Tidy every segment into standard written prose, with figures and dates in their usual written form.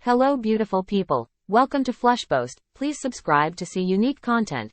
Hello beautiful people. Welcome to Flushpost. Please subscribe to see unique content.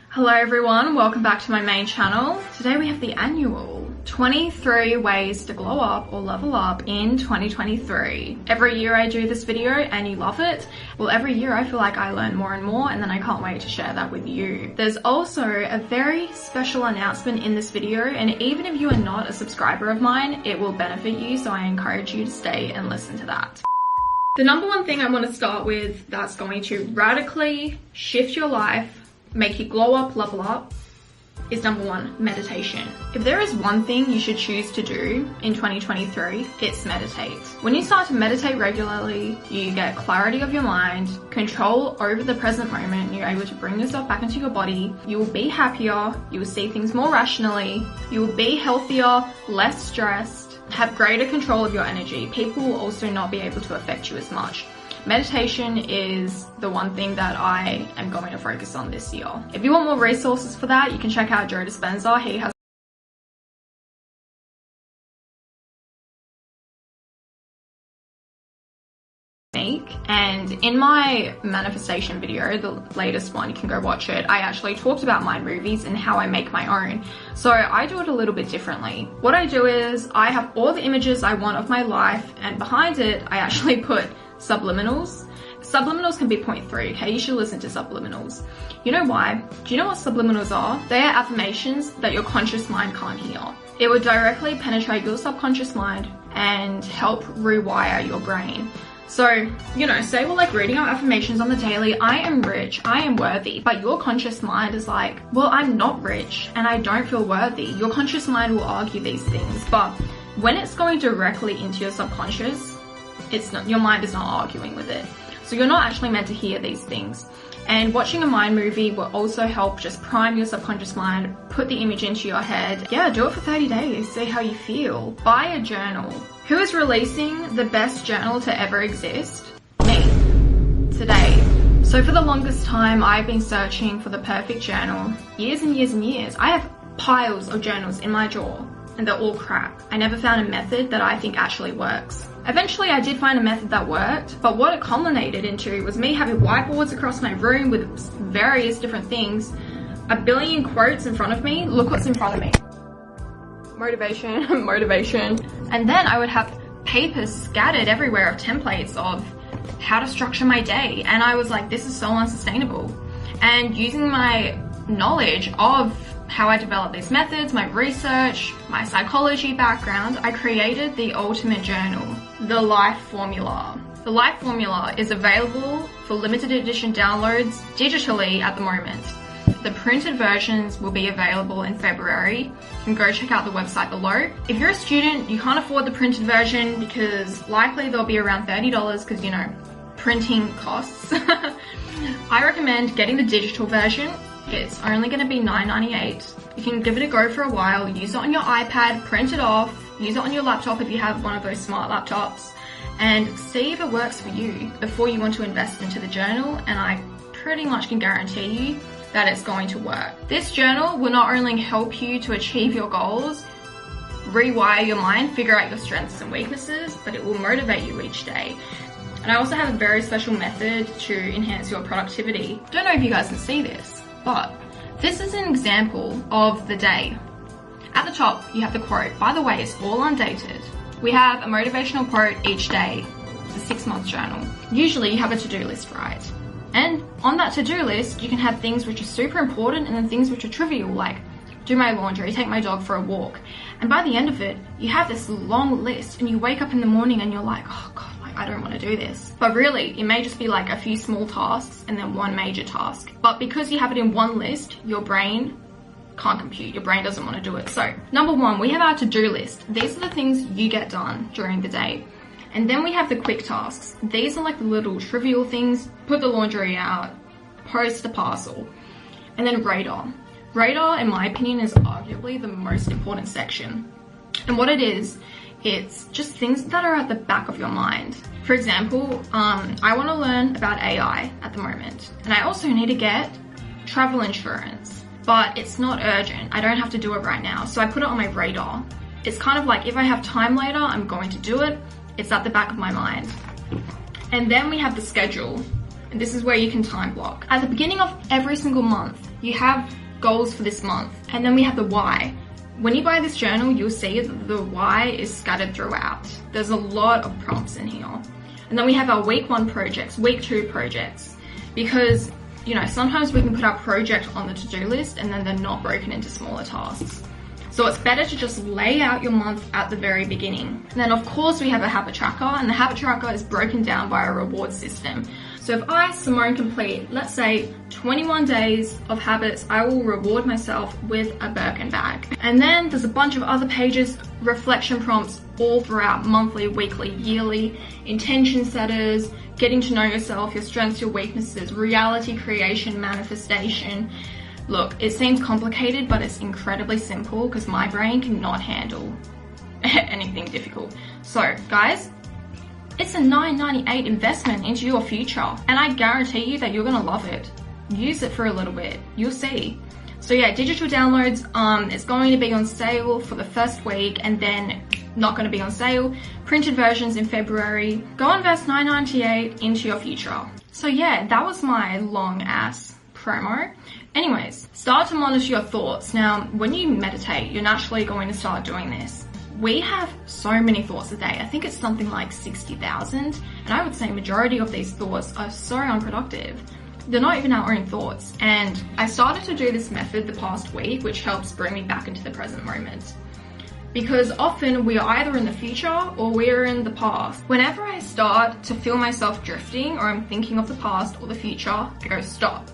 Hello everyone, welcome back to my main channel. Today we have the annual 23 ways to glow up or level up in 2023. Every year I do this video and you love it. Well, every year I feel like I learn more and more, and then I can't wait to share that with you. There's also a very special announcement in this video, and even if you are not a subscriber of mine, it will benefit you, so I encourage you to stay and listen to that. The number one thing I want to start with that's going to radically shift your life, make you glow up, level up, is number one, meditation. If there is one thing you should choose to do in 2023, it's meditate. When you start to meditate regularly, you get clarity of your mind, control over the present moment, and you're able to bring yourself back into your body. You will be happier, you will see things more rationally, you will be healthier, less stressed, have greater control of your energy. People will also not be able to affect you as much. Meditation is the one thing that I am going to focus on this year. If you want more resources for that, you can check out Joe Dispenza. He has and in my manifestation video, the latest one, you can go watch it, I actually talked about my movies and how I make my own. So I do it a little bit differently. What I do is I have all the images I want of my life, and behind it I actually put subliminals. Subliminals can be 0.3, okay? You should listen to subliminals. You know why? Do you know what subliminals are? They are affirmations that your conscious mind can't hear. It would directly penetrate your subconscious mind and help rewire your brain. So, you know, say we're like reading our affirmations on the daily, I am rich, I am worthy, but your conscious mind is like, well, I'm not rich and I don't feel worthy. Your conscious mind will argue these things, but when it's going directly into your subconscious, it's not, your mind is not arguing with it. So you're not actually meant to hear these things. And watching a mind movie will also help just prime your subconscious mind, put the image into your head. Yeah, do it for 30 days, see how you feel. Buy a journal. Who is releasing the best journal to ever exist? Me. Today. So for the longest time, I've been searching for the perfect journal. Years and years and years. I have piles of journals in my drawer, and they're all crap. I never found a method that I think actually works. Eventually I did find a method that worked, but what it culminated into was me having whiteboards across my room with various different things, a billion quotes in front of me. Look what's in front of me. Motivation, motivation. And then I would have papers scattered everywhere of templates of how to structure my day. And I was like, this is so unsustainable. And using my knowledge of how I developed these methods, my research, my psychology background, I created the ultimate journal, the Life Formula. The Life Formula is available for limited edition downloads digitally at the moment. The printed versions will be available in February. You can go check out the website below. If you're a student, you can't afford the printed version because likely they'll be around $30 because, you know, printing costs. I recommend getting the digital version. It's only going to be $9.98. You can give it a go for a while, use it on your iPad, print it off, use it on your laptop if you have one of those smart laptops, and see if it works for you before you want to invest into the journal, and I pretty much can guarantee you that it's going to work. This journal will not only help you to achieve your goals, rewire your mind, figure out your strengths and weaknesses, but it will motivate you each day. And I also have a very special method to enhance your productivity. Don't know if you guys can see this, but this is an example of the day. At the top, you have the quote. By the way, it's all undated. We have a motivational quote each day. It's a 6-month journal. Usually you have a to-do list, right? And on that to-do list, you can have things which are super important and then things which are trivial, like do my laundry, take my dog for a walk. And by the end of it, you have this long list and you wake up in the morning and you're like, oh God, I don't want to do this. But really, it may just be like a few small tasks and then one major task. But because you have it in one list, your brain can't compute. Your brain doesn't want to do it. So, number one, we have our to-do list. These are the things you get done during the day. And then we have the quick tasks. These are like the little trivial things. Put the laundry out, post a parcel. And then radar. Radar, in my opinion, is arguably the most important section. And what it is, it's just things that are at the back of your mind. For example, I want to learn about AI at the moment. And I also need to get travel insurance, but it's not urgent. I don't have to do it right now. So I put it on my radar. It's kind of like if I have time later, I'm going to do it. It's at the back of my mind. And then we have the schedule. And this is where you can time block. At the beginning of every single month, you have goals for this month. And then we have the why. When you buy this journal, you'll see that the why is scattered throughout. There's a lot of prompts in here. And then we have our week 1 projects, week 2 projects. Because, you know, sometimes we can put our project on the to-do list and then they're not broken into smaller tasks. So it's better to just lay out your month at the very beginning. And then of course we have a habit tracker, and the habit tracker is broken down by a reward system. So if I, Simone, complete, let's say 21 days of habits, I will reward myself with a Birkin bag. And then there's a bunch of other pages, reflection prompts all throughout, monthly, weekly, yearly, intention setters, getting to know yourself, your strengths, your weaknesses, reality creation, manifestation. Look, it seems complicated, but it's incredibly simple because my brain cannot handle anything difficult. So guys, it's a $9.98 investment into your future, and I guarantee you that you're gonna love it. Use it for a little bit, you'll see. So yeah, digital downloads, it's going to be on sale for the first week and then not going to be on sale. Printed versions in February. Go invest $9.98 into your future. So yeah, that was my long ass promo. Anyways, start to monitor your thoughts. Now, when you meditate, you're naturally going to start doing this. We have so many thoughts a day. I think it's something like 60,000. And I would say majority of these thoughts are so unproductive. They're not even our own thoughts. And I started to do this method the past week, which helps bring me back into the present moment. Because often we are either in the future or we are in the past. Whenever I start to feel myself drifting or I'm thinking of the past or the future, I go stop.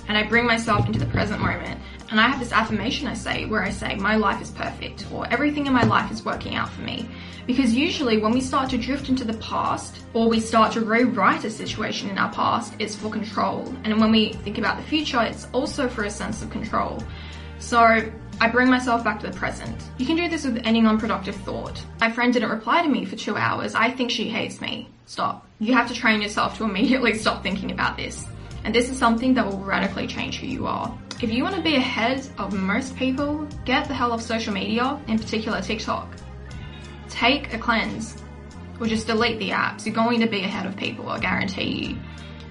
And I bring myself into the present moment. And I have this affirmation I say my life is perfect, or everything in my life is working out for me. Because usually when we start to drift into the past, or we start to rewrite a situation in our past, it's for control. And when we think about the future, it's also for a sense of control. So I bring myself back to the present. You can do this with any non-productive thought. My friend didn't reply to me for 2 hours. I think she hates me. Stop. You have to train yourself to immediately stop thinking about this. And this is something that will radically change who you are. If you want to be ahead of most people, get the hell off social media, in particular TikTok. Take a cleanse, or just delete the apps. You're going to be ahead of people, I guarantee you.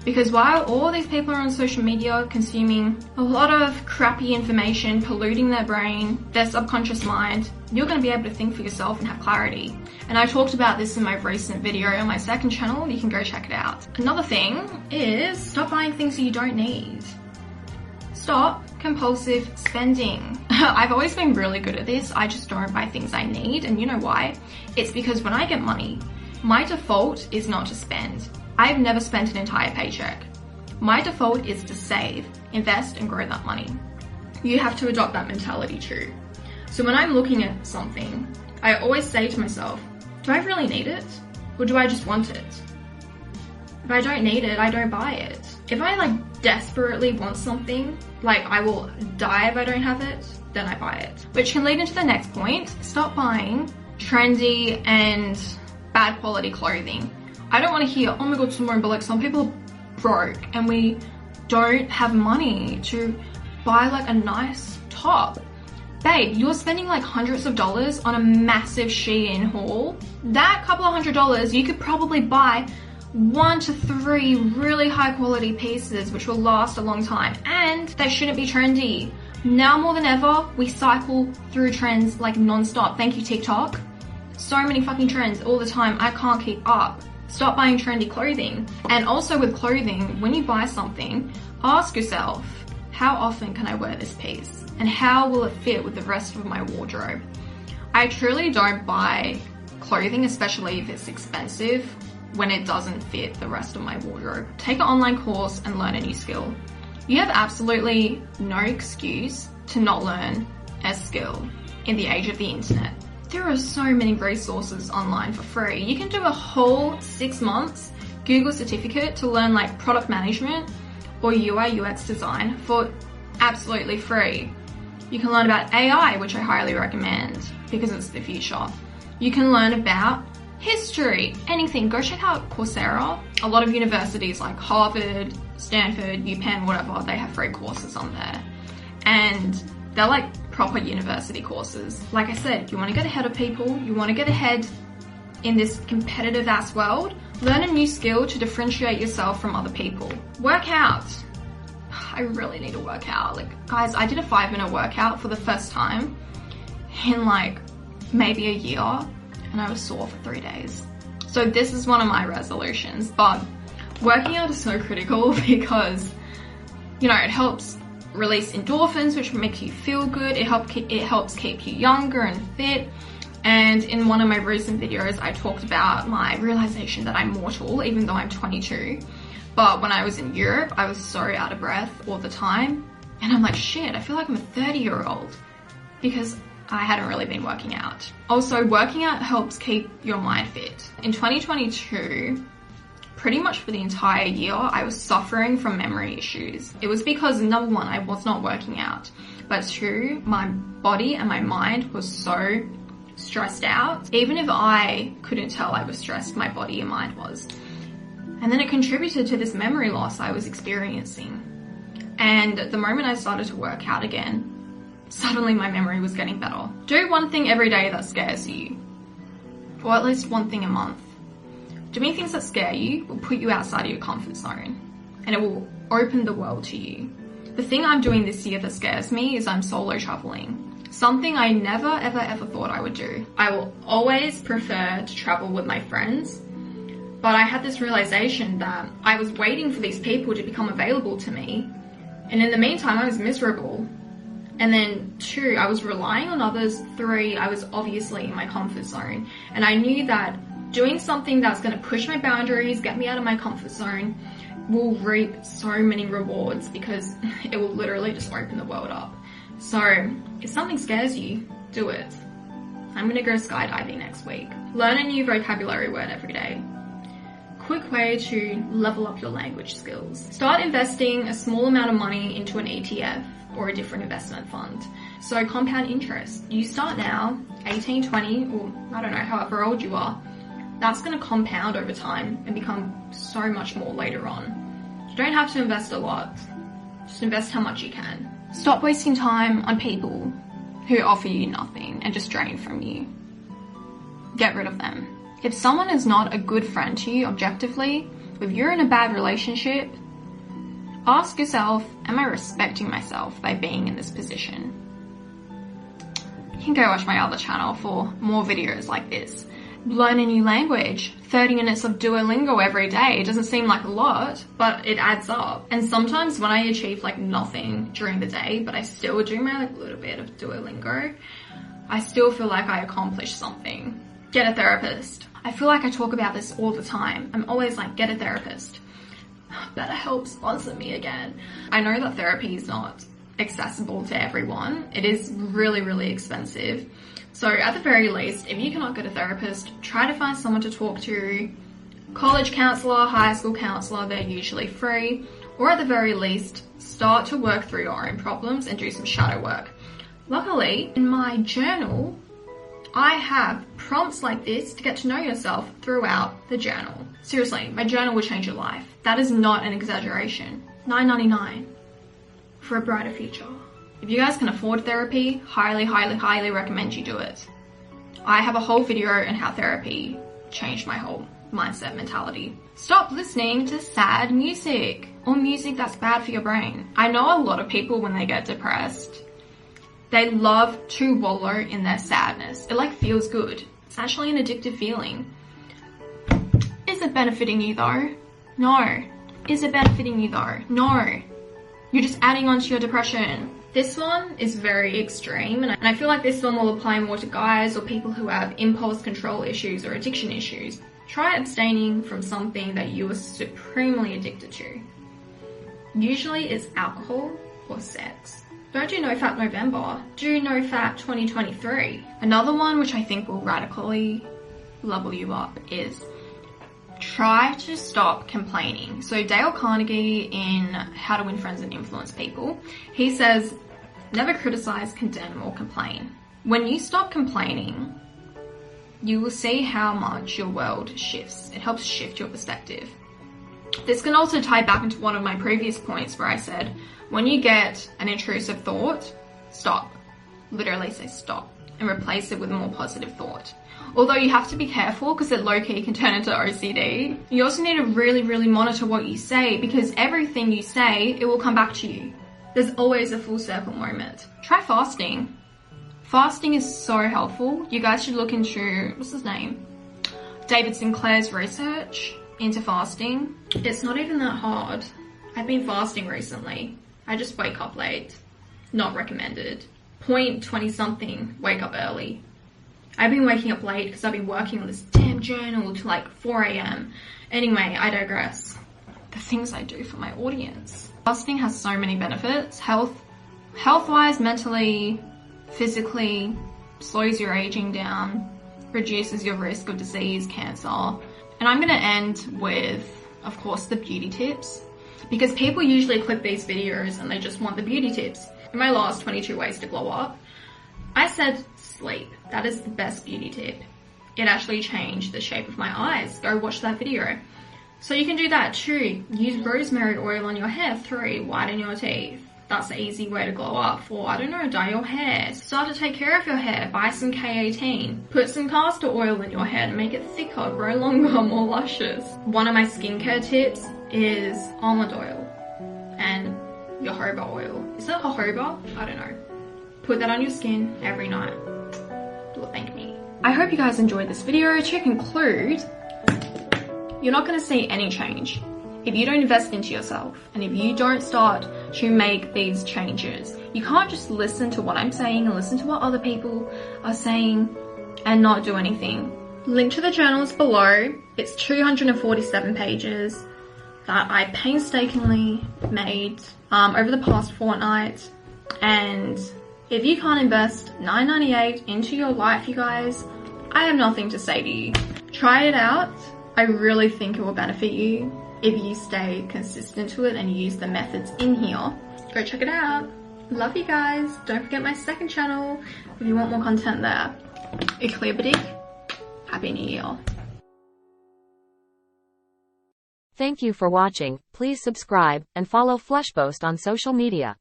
Because while all these people are on social media consuming a lot of crappy information, polluting their brain, their subconscious mind, you're going to be able to think for yourself and have clarity. And I talked about this in my recent video on my second channel. You can go check it out. Another thing is stop buying things that you don't need. Stop compulsive spending. I've always been really good at this. I just don't buy things I need. And you know why? It's because when I get money, my default is not to spend. I've never spent an entire paycheck. My default is to save, invest, and grow that money. You have to adopt that mentality too. So when I'm looking at something, I always say to myself, do I really need it? Or do I just want it? If I don't need it, I don't buy it. If I desperately want something, I will die if I don't have it, then I buy it. Which can lead into the next point. Stop buying trendy and bad quality clothing. I don't want to hear, oh my god, Simone, but some people are broke and we don't have money to buy a nice top. Babe, you're spending hundreds of dollars on a massive Shein haul. That couple of $100, you could probably buy 1 to 3 really high quality pieces which will last a long time, and they shouldn't be trendy. Now more than ever, we cycle through trends non-stop. Thank you, TikTok. So many fucking trends all the time. I can't keep up. Stop buying trendy clothing. And also with clothing, when you buy something, ask yourself, how often can I wear this piece? And how will it fit with the rest of my wardrobe? I truly don't buy clothing, especially if it's expensive, when it doesn't fit the rest of my wardrobe. Take an online course and learn a new skill. You have absolutely no excuse to not learn a skill in the age of the internet. There are so many resources online for free. You can do a whole 6 months Google certificate to learn product management or UI UX design for absolutely free. You can learn about AI, which I highly recommend because it's the future. You can learn about history, anything. Go check out Coursera. A lot of universities like Harvard, Stanford, UPenn, whatever, they have free courses on there. And they're proper university courses. Like I said, you want to get ahead of people, you want to get ahead in this competitive ass world, Learn a new skill to differentiate yourself from other people. Work out. I really need to work out. Like, guys, I did a 5-minute workout for the first time in like maybe a year, and I was sore for 3 days. So this is one of my resolutions, but working out is so critical because, you know, it helps release endorphins, which make you feel good. It helps keep you younger and fit. And in one of my recent videos, I talked about my realization that I'm mortal, even though I'm 22. But when I was in Europe, I was so out of breath all the time. And I'm like, shit, I feel like I'm a 30-year-old because I hadn't really been working out. Also, working out helps keep your mind fit. In 2022, pretty much for the entire year, I was suffering from memory issues. It was because, number one, I was not working out. But two, my body and my mind was so stressed out. Even if I couldn't tell I was stressed, my body and mind was. And then it contributed to this memory loss I was experiencing. And the moment I started to work out again, suddenly my memory was getting better. Do one thing every day that scares you, or at least one thing a month. Doing things that scare you will put you outside of your comfort zone, and it will open the world to you. The thing I'm doing this year that scares me is I'm solo traveling. Something I never ever thought I would do. I will always prefer to travel with my friends, but I had this realization that I was waiting for these people to become available to me, and in the meantime I was miserable. And then 2, I was relying on others. 3, I was obviously in my comfort zone, and I knew that doing something that's going to push my boundaries, get me out of my comfort zone, will reap so many rewards because it will literally just open the world up. So if something scares you, do it. I'm gonna go skydiving next week. Learn a new vocabulary word every day. Quick way to level up your language skills. Start investing a small amount of money into an ETF or a different investment fund. So compound interest. You start now, 18, 20, or I don't know, however old you are. That's gonna compound over time and become so much more later on. You don't have to invest a lot. Just invest how much you can. Stop wasting time on people who offer you nothing and just drain from you. Get rid of them. If someone is not a good friend to you objectively, if you're in a bad relationship, ask yourself, am I respecting myself by being in this position? You can go watch my other channel for more videos like this. Learn a new language. 30 minutes of Duolingo every day. It doesn't seem like a lot, but it adds up. And sometimes when I achieve like nothing during the day, but I still do my like little bit of Duolingo, I still feel like I accomplished something. Get a therapist. I feel like I talk about this all the time. I'm always like, get a therapist. BetterHelp sponsor me again. I know that therapy is not accessible to everyone. It is really, really expensive. So at the very least, if you cannot get a therapist, try to find someone to talk to. College counselor, high school counselor, they're usually free. Or at the very least, start to work through your own problems and do some shadow work. Luckily, in my journal, I have prompts like this to get to know yourself throughout the journal. Seriously, my journal will change your life. That is not an exaggeration. $9.99 for a brighter future. If you guys can afford therapy, highly, highly, highly recommend you do it. I have a whole video on how therapy changed my whole mindset mentality. Stop listening to sad music or music that's bad for your brain. I know a lot of people when they get depressed, they love to wallow in their sadness. It like feels good. It's actually an addictive feeling. Is it benefiting you though? No. Is it benefiting you though? No. You're just adding on to your depression. This one is very extreme, and I feel like this one will apply more to guys or people who have impulse control issues or addiction issues. Try abstaining from something that you are supremely addicted to. Usually it's alcohol or sex. Don't do No Fat November. Do No Fat 2023. Another one which I think will radically level you up is try to stop complaining. So Dale Carnegie in How to Win Friends and Influence People, he says, never criticize, condemn, or complain. When you stop complaining, you will see how much your world shifts. It helps shift your perspective. This can also tie back into one of my previous points where I said, when you get an intrusive thought, stop. Literally say stop. and replace it with a more positive thought. Although you have to be careful because it low-key can turn into OCD. You also need to really monitor what you say, because everything you say, it will come back to you. There's always a full circle moment. Try fasting. Fasting is so helpful. You guys should look into, what's his name? David Sinclair's research into fasting. It's not even that hard. I've been fasting recently. I just wake up late. Not recommended. Point 20 something, wake up early. I've been waking up late because I've been working on this damn journal till like 4 a.m. Anyway, I digress. The things I do for my audience. Fasting has so many benefits. Health-wise, mentally, physically, slows your aging down, reduces your risk of disease, cancer. And I'm gonna end with, of course, the beauty tips, because people usually click these videos and they just want the beauty tips. In my last 22 ways to glow up, I said sleep. That is the best beauty tip. It actually changed the shape of my eyes. Go watch that video. So you can do that too. Use rosemary oil on your hair. 3, whiten your teeth. That's the easy way to glow up. 4, I don't know, dye your hair. Start to take care of your hair. Buy some K18. Put some castor oil in your hair to make it thicker, grow longer, more luscious. One of my skincare tips is almond oil and jojoba oil. Is it jojoba? I don't know. Put that on your skin every night. Will thank me. I hope you guys enjoyed this video. To conclude, you're not going to see any change if you don't invest into yourself and if you don't start to make these changes. You can't just listen to what I'm saying and listen to what other people are saying and not do anything. Link to the journal is below. It's 247 pages that I painstakingly made over the past fortnight. And if you can't invest $9.98 into your life, you guys, I have nothing to say to you. Try it out. I really think it will benefit you if you stay consistent to it and use the methods in here. Go check it out. Love you guys. Don't forget my second channel if you want more content there. Ikliabadik. Happy New Year. Thank you for watching. Please subscribe and follow Flushpost on social media.